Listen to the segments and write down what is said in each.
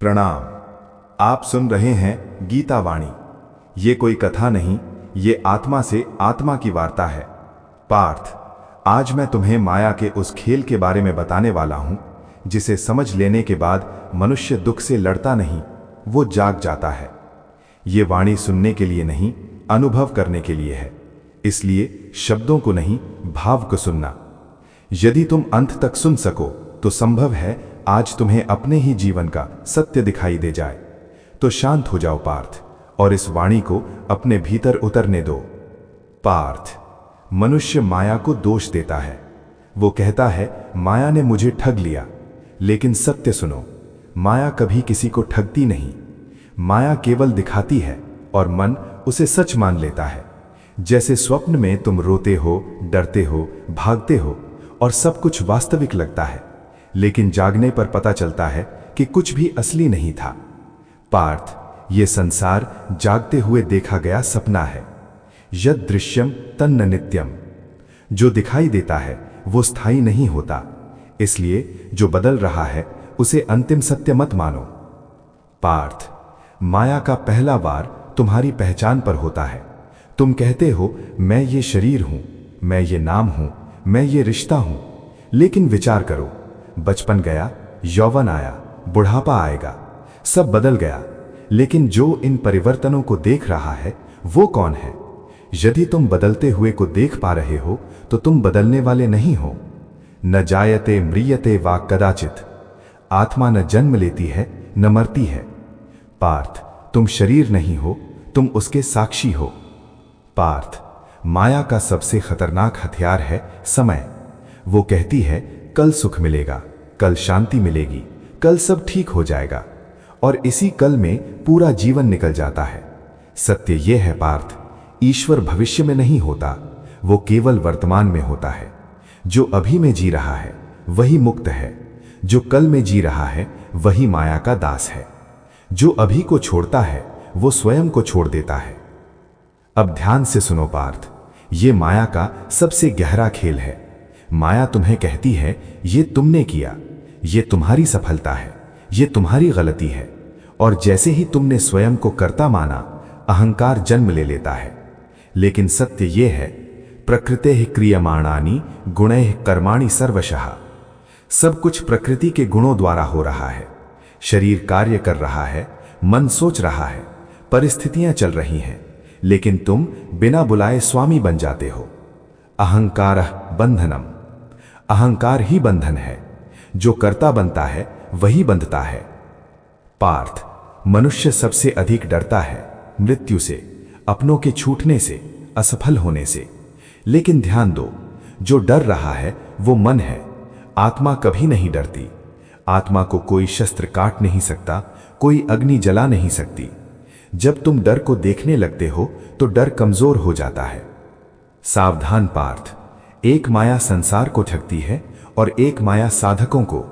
प्रणाम। आप सुन रहे हैं गीता वाणी। ये कोई कथा नहीं, ये आत्मा से आत्मा की वार्ता है। पार्थ, आज मैं तुम्हें माया के उस खेल के बारे में बताने वाला हूं जिसे समझ लेने के बाद मनुष्य दुख से लड़ता नहीं, वो जाग जाता है। ये वाणी सुनने के लिए नहीं, अनुभव करने के लिए है। इसलिए शब्दों को नहीं, भाव को सुनना। यदि तुम अंत तक सुन सको तो संभव है आज तुम्हें अपने ही जीवन का सत्य दिखाई दे जाए। तो शांत हो जाओ पार्थ, और इस वाणी को अपने भीतर उतरने दो। पार्थ, मनुष्य माया को दोष देता है। वो कहता है माया ने मुझे ठग लिया, लेकिन सत्य सुनो, माया कभी किसी को ठगती नहीं। माया केवल दिखाती है और मन उसे सच मान लेता है। जैसे स्वप्न में तुम रोते हो, डरते हो, भागते हो और सब कुछ वास्तविक लगता है, लेकिन जागने पर पता चलता है कि कुछ भी असली नहीं था। पार्थ, ये संसार जागते हुए देखा गया सपना है। यद दृश्यम तन्न नित्यम। जो दिखाई देता है वो स्थायी नहीं होता, इसलिए जो बदल रहा है उसे अंतिम सत्य मत मानो। पार्थ, माया का पहला वार तुम्हारी पहचान पर होता है। तुम कहते हो मैं ये शरीर हूं, मैं ये नाम हूं, मैं ये रिश्ता हूं। लेकिन विचार करो, बचपन गया, यौवन आया, बुढ़ापा आएगा, सब बदल गया, लेकिन जो इन परिवर्तनों को देख रहा है वो कौन है? यदि तुम बदलते हुए को देख पा रहे हो तो तुम बदलने वाले नहीं हो। न जायते म्रियते वा कदाचित। आत्मा न जन्म लेती है न मरती है। पार्थ, तुम शरीर नहीं हो, तुम उसके साक्षी हो। पार्थ, माया का सबसे खतरनाक हथियार है समय। वो कहती है कल सुख मिलेगा, कल शांति मिलेगी, कल सब ठीक हो जाएगा, और इसी कल में पूरा जीवन निकल जाता है। सत्य यह है पार्थ, ईश्वर भविष्य में नहीं होता, वो केवल वर्तमान में होता है। जो अभी में जी रहा है वही मुक्त है, जो कल में जी रहा है वही माया का दास है। जो अभी को छोड़ता है वो स्वयं को छोड़ देता है। अब ध्यान से सुनो पार्थ, ये माया का सबसे गहरा खेल है। माया तुम्हें कहती है ये तुमने किया, ये तुम्हारी सफलता है, ये तुम्हारी गलती है, और जैसे ही तुमने स्वयं को कर्ता माना, अहंकार जन्म ले लेता है। लेकिन सत्य ये है, प्रकृतेः क्रियमाणानि गुणैः कर्माणि सर्वशः। सब कुछ प्रकृति के गुणों द्वारा हो रहा है। शरीर कार्य कर रहा है, मन सोच रहा है, परिस्थितियां चल रही हैं, लेकिन तुम बिना बुलाए स्वामी बन जाते हो। अहंकारः बंधनम। अहंकार ही बंधन है। जो कर्ता बनता है वही बंधता है। पार्थ, मनुष्य सबसे अधिक डरता है मृत्यु से, अपनों के छूटने से, असफल होने से। लेकिन ध्यान दो, जो डर रहा है वो मन है। आत्मा कभी नहीं डरती। आत्मा को कोई शस्त्र काट नहीं सकता, कोई अग्नि जला नहीं सकती। जब तुम डर को देखने लगते हो तो डर कमजोर हो जाता है। सावधान पार्थ, एक माया संसार को ठगती है और एक माया साधकों को।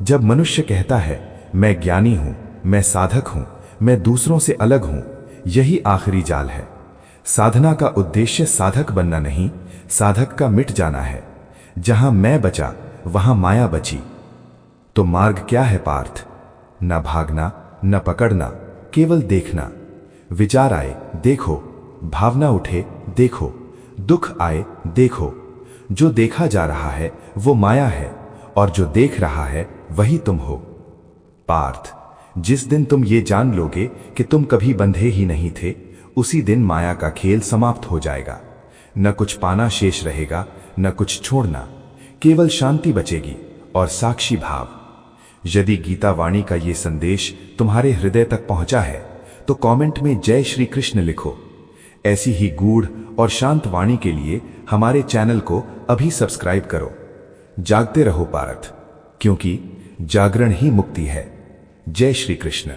जब मनुष्य कहता है मैं ज्ञानी हूं, मैं साधक हूं, मैं दूसरों से अलग हूं, यही आखिरी जाल है। साधना का उद्देश्य साधक बनना नहीं, साधक का मिट जाना है। जहां मैं बचा वहां माया बची। तो मार्ग क्या है पार्थ? न भागना, न पकड़ना, केवल देखना। विचार आए देखो, भावना उठे देखो, दुख आए देखो। जो देखा जा रहा है वो माया है, और जो देख रहा है वही तुम हो। पार्थ, जिस दिन तुम ये जान लोगे कि तुम कभी बंधे ही नहीं थे, उसी दिन माया का खेल समाप्त हो जाएगा। न कुछ पाना शेष रहेगा, न कुछ छोड़ना, केवल शांति बचेगी और साक्षी भाव। यदि गीता वाणी का ये संदेश तुम्हारे हृदय तक पहुंचा है तो कमेंट में जय श्री कृष्ण लिखो। ऐसी ही गूढ़ और शांत वाणी के लिए हमारे चैनल को अभी सब्सक्राइब करो। जागते रहो पार्थ, क्योंकि जागरण ही मुक्ति है। जय श्री कृष्ण।